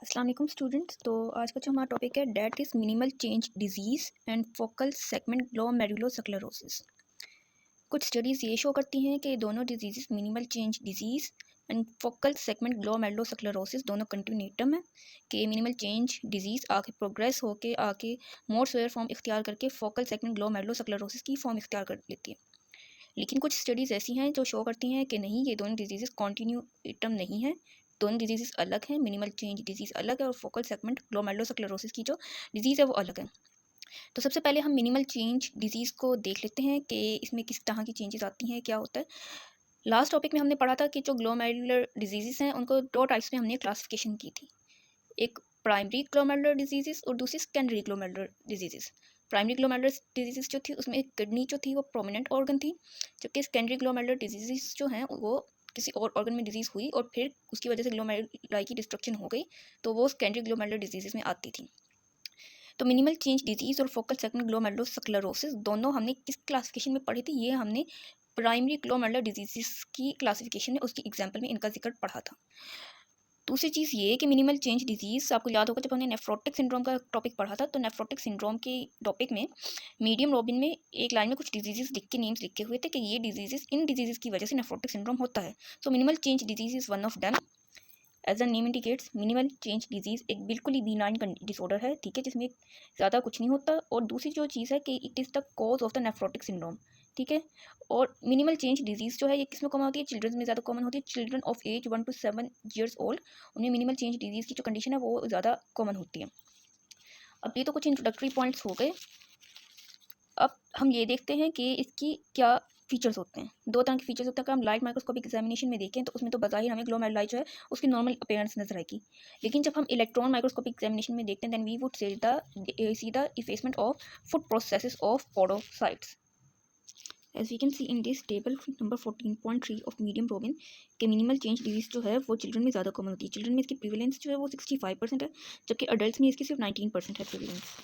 अस्सलाम वालेकुम स्टूडेंट्स। तो आज का जो हमारा टॉपिक है that is minimal change disease and focal segment glomerulosclerosis. कुछ स्टडीज़ ये शो करती हैं कि दोनों disease minimal change disease and focal segment glomerulosclerosis दोनों कंटिन्यूटम है कि मिनिमल चेंज डिजीज़ आगे प्रोग्रेस होके आके मोर सेवियर फॉर्म इख्तियार करके फोकल सेगमेंट ग्लोमेरुलोस्क्लेरोसिस की फॉर्म इख्तियार कर लेती है। लेकिन कुछ स्टडीज़ ऐसी हैं जो शो करती हैं कि नहीं, ये दोनों डिजीज़ कॉन्टिन्यूटम नहीं है, दोनों डिजीज़ अलग हैं। मिनिमल चेंज डिजीज़ अलग है और फोकल सेगमेंट ग्लोमेरुलोस्क्लेरोसिस की जो डिजीज़ है वो अलग है। तो सबसे पहले हम मिनिमल चेंज डिजीज़ को देख लेते हैं कि इसमें किस तरह की चेंजेस आती हैं, क्या होता है। लास्ट टॉपिक में हमने पढ़ा था कि जो ग्लोमेरुलर डिजीज़ हैं उनको दो टाइप्स में हमने क्लासिफिकेशन की थी, एक प्राइमरी ग्लोमेरुलर डिजीज़ और दूसरी secondary glomerular disease. Primary glomerular disease जो थी उसमें किडनी जो थी वो प्रोमिनेंट ऑर्गन थी, जबकि सेकेंडरी ग्लोमेरुलर डिजीज़ जो हैं वो किसी और ऑर्गन में डिजीज़ हुई और फिर उसकी वजह से ग्लोमेरुलाई की डिस्ट्रक्शन हो गई, तो वो सेकेंडरी ग्लोमेरुलर डिजीज़ में आती थी। तो मिनिमल चेंज डिजीज़ और फोकल सेगमेंट ग्लोमेरुलोस्क्लेरोसिस दोनों हमने किस क्लासिफिकेशन में पढ़ी थी, ये हमने प्राइमरी ग्लोमेरुलर डिजीज़ की क्लासिफिकेशन में उसकी एग्जाम्पल में इनका जिक्र पढ़ा था। दूसरी चीज़ ये कि मिनिमल चेंज डिजीज़ आपको याद होगा जब हमने नेफ्रोटिक सिंड्रोम का टॉपिक पढ़ा था, तो नेफ्रोटिक सिंड्रोम के टॉपिक में मीडियम रॉबिन में एक लाइन में कुछ डिजीज़ लिख के नेम्स लिखे हुए थे कि ये डिजीज़ इन डिजीज़ की वजह से नेफ्रोटिक सिंड्रोम होता है। So minimal change disease is one of them. As a name indicates, minimal change disease एक बिल्कुल ही बीनाइन डिसऑर्डर है, ठीक है, जिसमें ज़्यादा कुछ नहीं होता। और दूसरी जो चीज़ है कि it is the cause of the nephrotic syndrome, ठीक है। और मिनिमल चेंज डिजीज़ जो है ये किस में कॉमन होती है, चिल्ड्रन में ज़्यादा कॉमन होती है। Children of age 1 to 7 years old, उनमें मिनिमल चेंज डिजीज़ की जो कंडीशन है वो ज़्यादा कॉमन होती है। अब ये तो कुछ इंट्रोडक्टरी पॉइंट्स हो गए। अब हम ये देखते हैं कि इसकी क्या फीचर्स होते हैं। दो तरह के फीचर्स होते हैं। अगर हम लाइट माइक्रोस्कोपिक एग्जामिनेशन में देखें तो उसमें तो बज़ाहिर हमें ग्लोमेरुलाई जो है उसकी नॉर्मल अपीयरेंस नजर आएगी, लेकिन जब हम इलेक्ट्रॉन माइक्रोस्कोपिक एग्जामिनेशन में देखते हैं then we would see the effacement of foot processes of podocytes. As we can see in this table number 14.3 of medium Robin के मिनिमल चेंज डिजीज जो है वो चिल्ड्रन में ज़्यादा कॉमन होती है। चिल्ड्रन में इसकी प्रिवेलेंस जो है वो 65% है, जबकि अडल्ट में इसकी सिर्फ 19% है प्रिवेलेंस।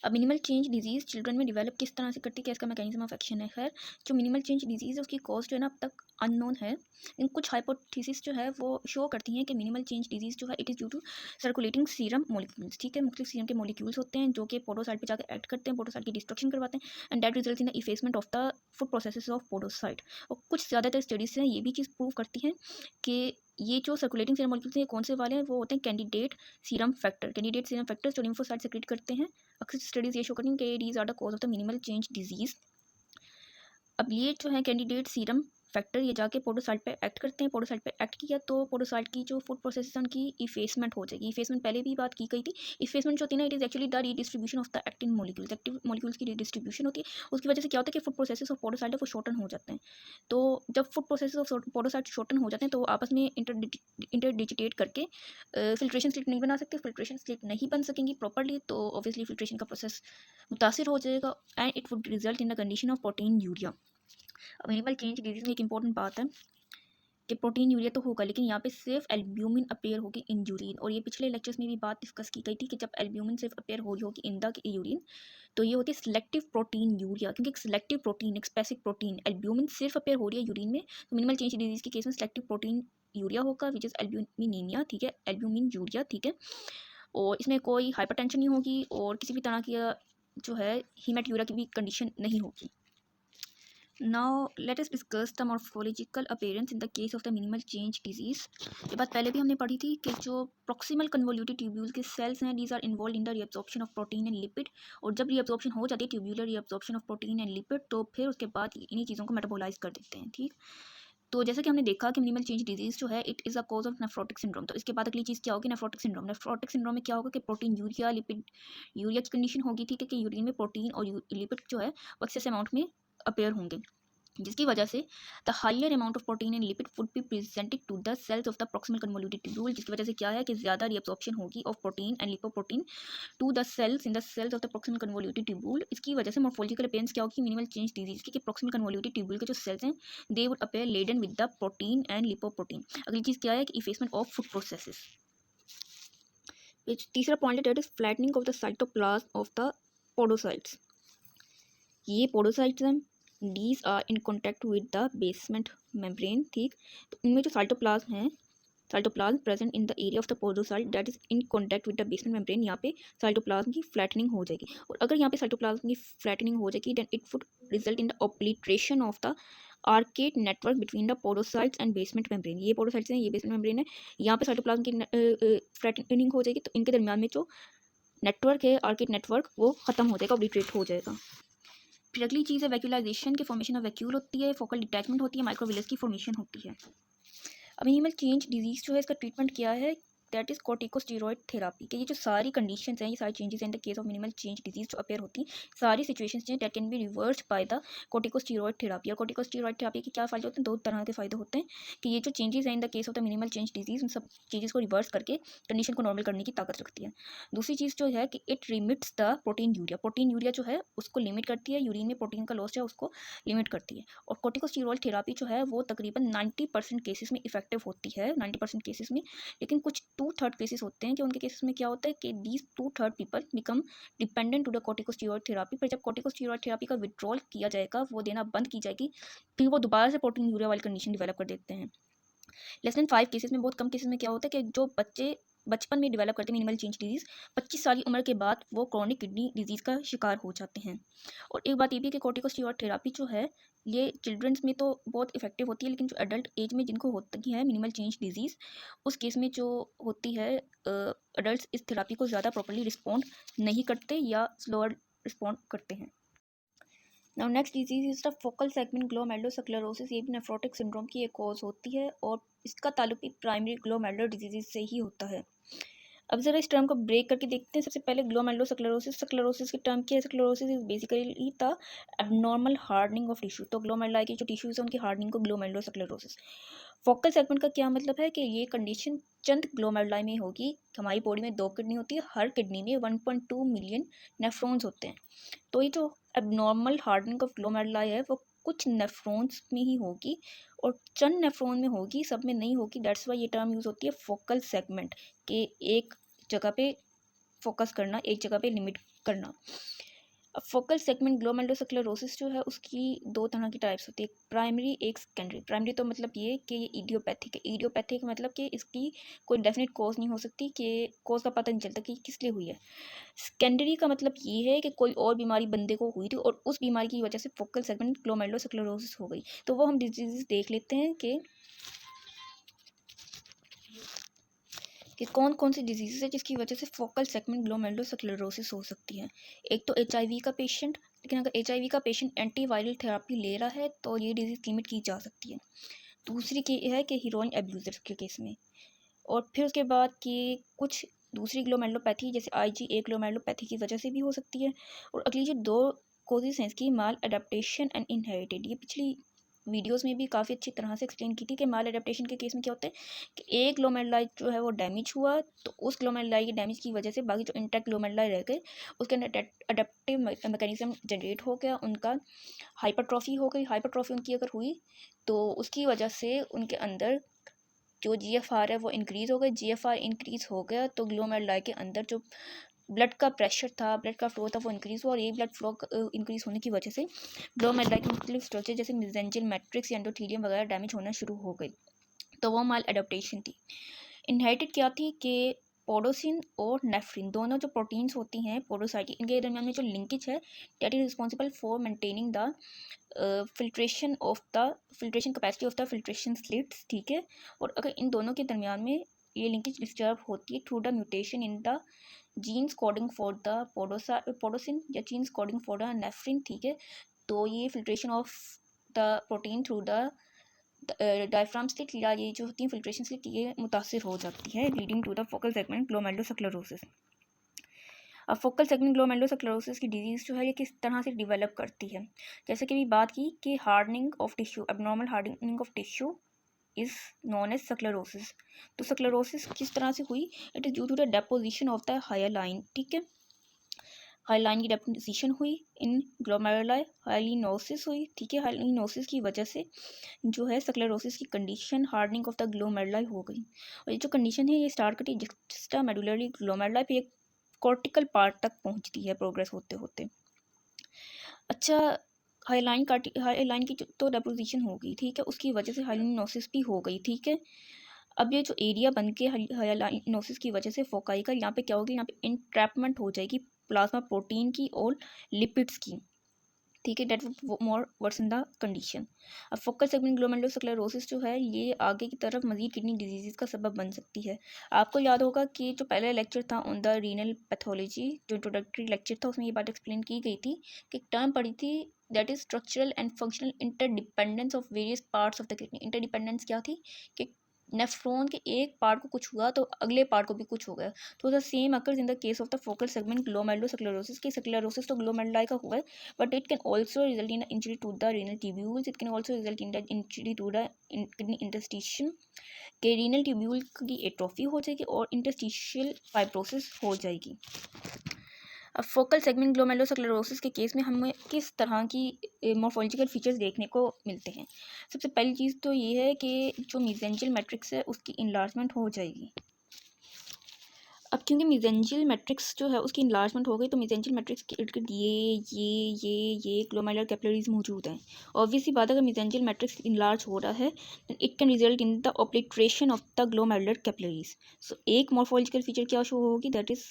अब मिनिमल चेंज डिजीज़ चिल्ड्रन में डेवलप किस तरह से करती है, क्या इसका मैकेनिज्म ऑफ एक्शन है। खैर, जो मिनिमल चेंज डिजीज़ है उसकी कॉज जो है ना अब तक अननोन है, लेकिन कुछ हाइपोथेसिस जो है वो शो करती हैं कि मिनिमल चेंज डिजीज़ जो है it is due to circulating serum molecules, ठीक है। मुख्तलिफ सीरम के मॉलिक्यूल्स होते हैं जो कि पोडोसाइट पे जाकर एक्ट करते हैं, पोडोसाइट की डिस्ट्रक्शन करवाते हैं, and that results in the effacement of the food processes of podocyte. और कुछ ज़्यादातर स्टडीज़ हैं ये भी चीज़ प्रूव करती हैं कि ये जो सर्कुलेटिंग सीरम मॉलिक्यूल्स हैं ये कौन से वाले हैं, वो होते हैं candidate serum factor. Candidate serum factors जो लिम्फोसाइट सेक्रेट करते हैं, अक्सर स्टडीज़ ये शो करती हैं कि these are the cause of the minimal change disease. अब ये जो है कैंडिडेट सीरम फैक्टर ये जाके पोडोसाइट पे एक्ट करते हैं। पोडोसाइट पे एक्ट किया तो पोडोसाइट की जो फूड प्रोसेस है उनकी इफेसमेंट हो जाएगी। इफेसमेंट पहले भी बात की गई थी। इफेसमेंट जो होती है ना, it is actually the redistribution of the active molecules. Active molecules की रीडिस्ट्रीब्यूशन होती है, उसकी वजह से क्या होता है कि फूड प्रोसेसेस ऑफ पोडोसाइट है वो शॉर्टन हो जाते हैं। तो जब food processes of podocyte shorten हो जाते हैं तो आपस में इंटरडिजिटेट करके फिल्ट्रेशन स्लिट नहीं बना सकते। फिल्ट्रेशन स्लिट नहीं बन सकेंगी प्रॉपरली तो ऑब्वियसली फिल्ट्रेशन का प्रोसेस मुतासिर हो जाएगा and it would result in the condition of protein urea. अब मिनिमल चेंज डिजीज में एक इंपॉर्टेंट बात है कि प्रोटीन यूरिया तो होगा, लेकिन यहाँ पे सिर्फ एल्ब्यूमिन अपेयर होगी इन यूरिन। और ये पिछले लेक्चर्स में भी बात डिस्कस की गई थी कि जब एल्ब्यूमिन सिर्फ अपेयर हो रही होगी इन द यूरिन तो ये होती है सिलेक्टिव प्रोटीन यूरिया, क्योंकि एक सिलेक्टिव प्रोटीन, एक स्पेसिफिक प्रोटीन, एल्ब्यूमिन सिर्फ अपेयर हो रही है यूरिन में, तो मिनिमल चेंज डिजीज के केस में सिलेक्टिव प्रोटीन यूरिया होगा विच इज़ एल्ब्यूमिनीमिया, ठीक है, एल्ब्यूमिन यूरिया, ठीक है। और इसमें कोई हाइपरटेंशन नहीं होगी और किसी भी तरह की जो है हीमेटूरिया की भी कंडीशन नहीं होगी। Now let us discuss the morphological appearance in the case of the minimal change disease। ये बात पहले भी हमने पढ़ी थी कि जो proximal convoluted tubule के cells हैं these are involved in the reabsorption of protein and lipid। और जब reabsorption हो जाती है tubular reabsorption of protein and lipid तो फिर उसके बाद इन्हीं चीज़ों को मेटाबोलाइज कर देते हैं, ठीक। तो जैसे कि हमने देखा कि मिनिमल चेंज डिजीज जो है it is a cause of nephrotic syndrome. तो इसके बाद अगली चीज़ क्या होगी, नेफ्रोटिक सिंड्रोम। नेफ्रोटिक सिंड्रोम में क्या होगा कि प्रोटीन यूरिया लिपिड यूरिया की कंडीशन होगी, ठीक है, कि यूरिन में प्रोटीन और लिपिड जो है वो एक्सेस अमाउंट में अपेयर होंगे, जिसकी वजह से the higher amount of protein and lipid would be presented to the cells of the proximal convoluted tubule, जिसकी वजह से क्या है कि ज़्यादा रीअब्जॉर्प्शन होगी of protein and lipoprotein to the cells in the cells of the proximal convoluted tubule. इसकी वजह से मॉर्फोलॉजिकल अपीयरेंस क्या होगी मिनिमल चेंज डिजीज की, प्रॉक्सिमल कन्वोल्यूटेड ट्यूब्यूल के जो सेल्स हैं they would appear laden with the protein and lipoprotein. अगली चीज़ क्या है कि इफेसमेंट ऑफ फूड प्रोसेसेस। तीसरा पॉइंट है that is flattening of the cytoplasm of the podocytes. ये पोडोसाइट्स हैं, these are in contact with the basement membrane, ठीक। तो इनमें जो साइटोप्लाज्म है cytoplasm present in the area of the podocyte that is in contact with the basement membrane. यहाँ पे cytoplasm की फ्लैटनिंग हो जाएगी, और अगर यहाँ पे साइटोप्लाज्म की फ्लैटनिंग हो जाएगी then it would result in the obliteration of the arcade network between the podocytes and basement membrane. ये पोडोसाइट्स हैं, ये बेसमेंट मेम्ब्रेन है, यहाँ पे साइटोप्लाज्म की फ्लैटनिंग हो जाएगी, तो इनके दरमियान में जो नेटवर्क है आर्केड नेटवर्क वो खत्म हो जाएगा, ऑब्लिटरेट हो जाएगा। फिर अगली चीज़ है वैक्यूलाइजेशन के फॉर्मेशन ऑफ वैक्यूल होती है, फोकल डिटैचमेंट होती है, माइक्रोविलस की फॉर्मेशन होती है। अब मिनिमल चेंज डिजीज़ जो है इसका ट्रीटमेंट क्या है, दैट इज कॉर्टिकोस्टेरॉइड थेरापी। के ये जो सारी कंडीशंस हैं, ये सारी changes in the case of minimal change disease जो अपेयर होती हैं, सारी सिचुएशंस हैं that can be reversed by the corticosteroid therapy. और कॉर्टिकोस्टेरॉइड थेरापी के क्या फ़ायदे होते हैं, दो तरह के फ़ायदे होते हैं कि ये जो चेंजेस हैं इन the case of the minimal change disease, उन सब चीज़ें को रिवर्स करके कंडीशन को नॉर्मल करने की ताकत रखती है। दूसरी चीज़ जो है कि it limits the protein urea, protein urea जो है उसको लिमिट करती है, यूरिन में प्रोटीन का लॉस जो है उसको लिमिट करती है। और कॉर्टिकोस्टेरॉइड थेरापी जो है वो तकरीबन 90% केसेस में इफेक्टिव होती है, 90% केसेस में। लेकिन कुछ 2/3 केसेस होते हैं कि उनके केसेस में क्या होता है कि these 2/3 people become dependent to the corticosteroid therapy. पर जब कॉर्टिकोस्टेरॉइड थेरापी का विड्रॉल किया जाएगा, वो देना बंद की जाएगी, फिर वो दोबारा से प्रोटीन यूरिया वाली कंडीशन डेवलप कर देते हैं। लेस देन 5 केसेस में, बहुत कम केसेस में क्या होता है कि जो बच्चे बचपन में डेवलप करते हैं मिनिमल चेंज डिजीज़, 25 साल की उम्र के बाद वो क्रॉनिक किडनी डिजीज़ का शिकार हो जाते हैं। और एक बात ये भी है कि कॉर्टिकोस्टेरॉइड थेरापी जो है ये चिल्ड्रंस में तो बहुत इफेक्टिव होती है, लेकिन जो एडल्ट एज में जिनको होती है मिनिमल चेंज डिजीज़, उस केस में जो होती है एडल्ट इस थेरापी को ज़्यादा प्रॉपर्ली रिस्पॉन्ड नहीं करते या स्लोअर रिस्पॉन्ड करते हैं। Now next disease is the focal segment glomerulosclerosis. ये भी नेफ्रोटिक सिंड्रोम की एक कॉज होती है और इसका ताल्लुक भी प्राइमरी ग्लोमेरुलर डिजीज से ही होता है। अब जरा इस टर्म को ब्रेक करके देखते हैं। सबसे पहले ग्लोमेरुलोसक्लेरोसिस, सक्लेरोसिस की टर्म क्या है, sclerosis is basically the abnormal hardening of tissue. तो ग्लोमेरुलाई की जो टिश्यूज है उनकी हार्डनिंग को ग्लोमेरुलोसक्लेरोसिस। फोकल सेगमेंट का क्या मतलब है कि ये कंडीशन चंद ग्लोमेरुलाई में होगी। हमारी बॉडी में 2 किडनी होती है, हर किडनी में 1.2 मिलियन नेफ्रॉन्स होते हैं। तो ये जो एबनॉर्मल हार्डनिंग ऑफ ग्लोमेरुलाई है वो कुछ नेफ्रॉन्स में ही होगी और चंद नेफ्रॉन में होगी, सब में नहीं होगी। दैट्स वाई ये टर्म यूज़ होती है फोकल सेगमेंट के एक जगह पे फोकस करना, एक जगह पे लिमिट करना। अब फोकल सेगमेंट ग्लोमेरुलोसक्लेरोसिस जो है उसकी 2 तरह की टाइप्स होती है, एक प्राइमरी एक सेकेंडरी। प्राइमरी तो मतलब ये कि ये इडियोपैथिक है। इडियोपैथिक मतलब कि इसकी कोई डेफिनेट कॉज नहीं हो सकती, कि कॉज का पता नहीं चलता कि किस लिए हुई है। सेकेंडरी का मतलब ये है कि कोई और बीमारी बंदे को हुई थी और उस बीमारी की वजह से फोकल सेगमेंट ग्लोमेरुलोसक्लेरोसिस हो गई। तो वो हम डिजीज देख लेते हैं कि कौन कौन सी डिजीज़ है जिसकी वजह से फोकल सेगमेंट ग्लोमेरुलोसक्लेरोसिस हो सकती है। एक तो HIV का पेशेंट, लेकिन अगर HIV का पेशेंट एंटीवायरल थेरापी ले रहा है तो ये डिजीज़ लिमिट की जा सकती है। दूसरी की है कि हीरोइन एब्यूज़र के केस में। और फिर उसके बाद कि कुछ दूसरी ग्लोमेरुलोपैथी जैसे IgA ग्लोमेरुलोपैथी की वजह से भी हो सकती है। और अगली जो 2 कोजेज़ हैं इसकी, माल एडेप्टेशन एंड इनहेरिटेड। ये पिछली वीडियोस में भी काफ़ी अच्छी तरह से एक्सप्लेन की थी कि माल एडेप्टेशन के केस में क्या होता है कि एक ग्लोमेरुलाई जो है वो डैमेज हुआ, तो उस ग्लोमेरुलाई के डैमेज की वजह से बाकी जो इंटैक्ट ग्लोमेरुलाई रह गए उसके अंदर अडेप्टिव मैकेनिज्म जनरेट हो गया, उनका हाइपरट्रॉफी हो गई। हाइपरट्रॉफी उनकी अगर हुई तो उसकी वजह से उनके अंदर जो GFR है वो इंक्रीज़ हो गया। GFR इंक्रीज़ हो गया तो ग्लोमेरुलाई के अंदर जो ब्लड का प्रेशर था, ब्लड का फ्लो था, वो इंक्रीज़ हुआ। और ये ब्लड फ्लो इंक्रीज़ होने की वजह से ग्लोमेरुलाई की मुख्तलिफ स्ट्रक्चर जैसे मेसेंजियल मैट्रिक्स या एंडोथेलियम वगैरह डैमेज होना शुरू हो गई। तो वो माल एडेप्टेशन थी। इनहेरिटेड क्या थी कि पोडोसिन और नेफ्रिन दोनों जो प्रोटीन्स होती हैं पोडोसाइट, इनके दरमियान में जो लिंकेज है that is responsible for maintaining the filtration capacity of the filtration slits, ठीक है। और अगर इन दोनों के दरमियान में ये लिंकेज डिस्टर्ब होती है through the mutation in the genes coding for the podocin या genes coding for the nephrin, ठीक है, तो ये filtration of the protein through the diaphragm slit या ये जो होती है फिल्ट्रेशन स्लिट, ये मुतासिर हो जाती है, leading to the focal segment glomerulosclerosis. अब फोकल सेगमेंट ग्लोमेरुलोसक्लेरोसिस की डिजीज़ जो है ये किस तरह से डेवलप करती है, जैसे कि भी बात की कि hardening of tissue, abnormal hardening of tissue is known as sclerosis. तो सक्लेरोसिस किस तरह से हुई, it is due to the deposition of the hyaline, ठीक है। हाइलाइन की डेपोजिशन हुई इन ग्लोमेरुलाई, हाइलिनोसिस हुई, ठीक है। हाइलिनोसिस की वजह से जो है सक्लेरोसिस की condition hardening of the glomeruli हो गई। और ये जो कंडीशन है ये स्टार्ट करती है जस्टा मेडुलरी ग्लोमेरुलाई पे एक कॉर्टिकल पार्ट तक पहुंचती है प्रोग्रेस होते होते। अच्छा, हाइलाइन की तो डेपोजिशन हो गई, ठीक है, उसकी वजह से हाइलिनोसिस भी हो गई, ठीक है। अब ये जो एरिया बन के हाइलाइनोसिस की वजह से फोकाई का यहाँ पे क्या होगी, यहाँ पे इंट्रैपमेंट हो जाएगी प्लाज्मा प्रोटीन की और लिपिड्स की, ठीक है। That would more worsen the condition. अब फोकल सेगमेंट ग्लोमेरुलोस्क्लेरोसिस जो है ये आगे की तरफ मजीद किडनी डिजीज़ का सबब बन सकती है। आपको याद होगा कि जो पहला लेक्चर था ऑन द रीनल पैथोलॉजी, जो इंट्रोडक्टरी लेक्चर था, उसमें ये बात एक्सप्लेन की गई थी कि एक टर्म पढ़ी थी, that is structural and functional interdependence of various parts of the kidney. Interdependence क्या थी कि नेफ्रॉन के एक पार्ट को कुछ हुआ तो अगले पार्ट को भी कुछ हो गया। तो the same occurs in the case of the focal segment glomerulosclerosis की स्क्लेरोसिस तो ग्लोमेरुलाई का हुआ है, but it can also result in injury to the renal tubules. It can also result in the injury to the kidney interstitium, के renal tubule की atrophy हो जाएगी और इंटरस्टिशियल फाइब्रोसिस हो जाएगी। अब फोकल सेगमेंट ग्लोमेरुलोस्क्लेरोसिस के केस में हमें किस तरह की मॉर्फोलॉजिकल फीचर्स देखने को मिलते हैं। सबसे पहली चीज़ तो ये है कि जो मेसेंजियल मैट्रिक्स है उसकी इनलार्जमेंट हो जाएगी। अब क्योंकि मेसेंजियल मैट्रिक्स जो है उसकी इनलार्जमेंट हो गई, तो मेसेंजियल मैट्रिक्स के इर्द गिर्द ये ग्लोमेरुलर कैपिलरीज मौजूद हैं। ऑब्वियसली बात है, अगर मेसेंजियल मैट्रिक्स इनलार्ज हो रहा है it can result in the obliteration of the glomerular capillaries. So एक मॉर्फोलॉजिकल फीचर क्या शो होगी, that is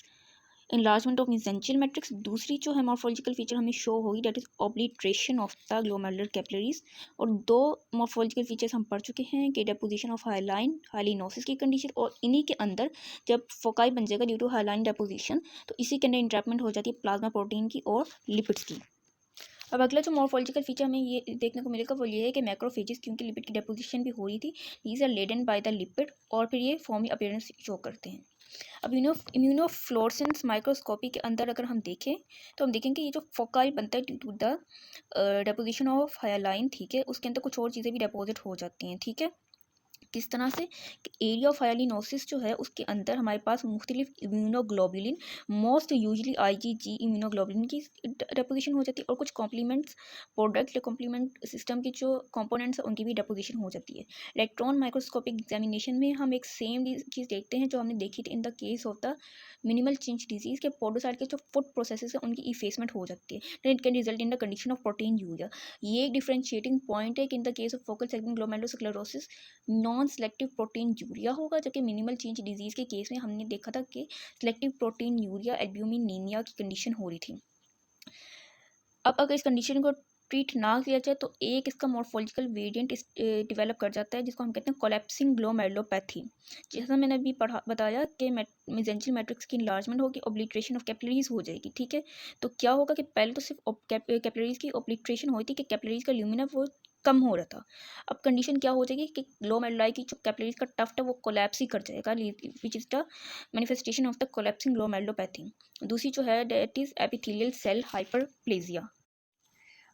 enlargement of mesenteric matrix। दूसरी जो है मॉर्फोलॉजिकल फीचर हमें शो होगी, that is obliteration of the glomerular capillaries. और दो मॉर्फोलॉजिकल फीचर्स हम पढ़ चुके हैं कि डेपोजिशन ऑफ हाइलाइनोसिस की कंडीशन, और इन्हीं के अंदर जब फोकाई बन जाएगा ड्यू टू हाइलाइन डेपोजिशन, तो इसी के अंदर इंट्रैपमेंट हो जाती है प्लाज्मा प्रोटीन की और लिपिड्स की। अब अगला जो मॉर्फोलॉजिकल फीचर हमें ये देखने को मिलेगा वो ये है कि मैक्रोफेजेस, क्योंकि लिपिड की डेपोजिशन भी हो रही थी, these are laden by the lipid, और फिर ये फॉर्मी अपीयरेंस शो करते हैं। अब इम्यूनोफ्लोरेसेंस माइक्रोस्कोपी के अंदर अगर हम देखें तो हम देखेंगे ये जो फोकाई बनता है due to the deposition of hyaline, ठीक है, उसके अंदर कुछ और चीज़ें भी डेपोजिट हो जाती हैं, ठीक है। किस तरह से, एरिया ऑफ हाइलाइनोसिस जो है उसके अंदर हमारे पास मुख्तलिफ immunoglobulin, most usually IgG immunoglobulin की डेपोजिशन हो जाती है, और कुछ कॉम्प्लीमेंट्स प्रोडक्ट या कॉम्प्लीमेंट सिस्टम के जो कंपोनेंट्स हैं उनकी भी डेपोजिशन हो जाती है। इलेक्ट्रॉन माइक्रोस्कोपिक एग्जामिनेशन में हम एक सेम चीज़ देखते हैं जो हमने देखी थी इन the case of the minimal change disease के पोडोसाइट के जो फूड प्रोसेसेस है उनकी इफेसमेंट हो जाती है, then it can result in the condition of proteinuria. ये एक डिफरेंशिएटिंग पॉइंट है कि in the case of focal segment glomerulosclerosis non selective proteinuria होगा, जबकि मिनिमल चेंज डिजीज़ के केस में हमने देखा था कि सेलेक्टिव प्रोटीन यूरिया एल्ब्यूमिनीमिया की कंडीशन हो रही थी। अब अगर इस कंडीशन को ट्रीट ना किया जाए तो एक इसका मॉर्फोलॉजिकल वेरिएंट डेवलप कर जाता है जिसको हम कहते हैं कोलैप्सिंग ग्लोमेरुलोपैथी। जैसा मैंने अभी बताया कि मेसेंजियल मैट्रिक्स की इनलार्जमेंट होगी, ऑब्लिट्रेशन ऑफ कैपिलरीज हो जाएगी, ठीक है। तो क्या होगा कि पहले तो सिर्फ कैपिलरीज की ऑब्लिट्रेशन हुई थी कि कैपिलरीज का ल्यूमिना वो कम हो रहा था। अब कंडीशन क्या हो जाएगी कि ग्लोमेरुलाई की जो कैपिलरीज का टफ्ट है वो कोलैप्स ही कर जाएगा, which is the manifestation of the collapsing glomerulopathy. दूसरी जो है that is epithelial cell hyperplasia.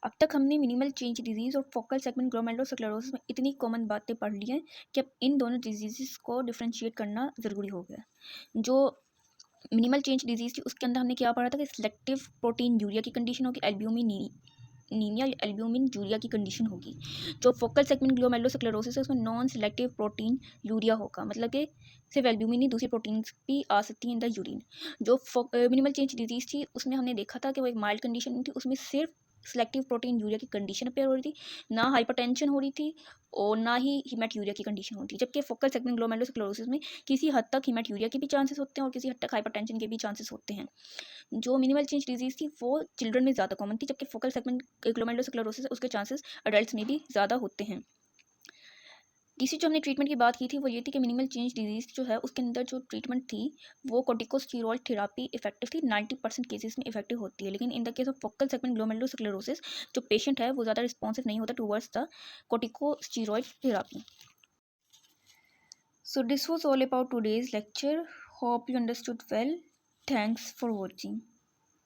अब तक हमने मिनिमल चेंज डिजीज़ और फोकल सेगमेंट ग्लोमेरुलोस्क्लेरोसिस में इतनी कॉमन बातें पढ़ ली हैं कि अब इन दोनों डिजीज़ को डिफ्रेंशिएट करना ज़रूरी हो गया। जो मिनिमल चेंज डिजीज़ थी उसके अंदर हमने क्या पढ़ा था कि सिलेक्टिव प्रोटीन यूरिया की कंडीशन होगी, एल्ब्यूमिनीमिया एल्ब्यूमिन यूरिया की कंडीशन होगी। जो फोकल सेगमेंट ग्लोमेरुलोस्क्लेरोसिस है उसमें नॉन सिलेक्टिव प्रोटीन यूरिया होगा, मतलब कि सिर्फ एल्ब्यूमिन ही, दूसरी प्रोटीन्स भी आ सकती हैं इन द यूरिन। जो मिनिमल चेंज डिजीज़ थी उसमें हमने देखा था कि वो एक माइल्ड कंडीशन थी, उसमें सिर्फ सेलेक्टिव प्रोटीन यूरिया की कंडीशन अपेयर हो रही थी, ना हाइपरटेंशन हो रही थी और ना ही हीमेटूरिया की कंडीशन होती है। जबकि फोकल सेगमेंट ग्लोमेरुलोस्क्लेरोसिस में किसी हद तक हीमेटूरिया के भी चांसेस होते हैं और किसी हद तक हाइपरटेंशन के भी चांसेस होते हैं। जो मिनिमल चेंज डिजीज़ थी वो चिल्ड्रन में ज़्यादा कॉमन थी, जबकि फोकल सेगमेंट ग्लोमेरुलोस्क्लेरोसिस उसके चांसेस अडल्ट में भी ज़्यादा होते हैं। तीसरी जो हमने ट्रीटमेंट की बात की थी वो ये थी कि मिनिमल चेंज डिजीज़ जो है उसके अंदर जो ट्रीटमेंट थी वो कॉर्टिकोस्टेरॉइड थेरापी इफेक्टिव थी, 90% केसेस में इफेक्टिव होती है। लेकिन in the case of focal segment glomerulosclerosis जो पेशेंट है वो ज़्यादा रिस्पॉन्सिव नहीं होता towards the corticosteroid therapy. So this was all about today's lecture. Hope you understood well. Thanks for watching.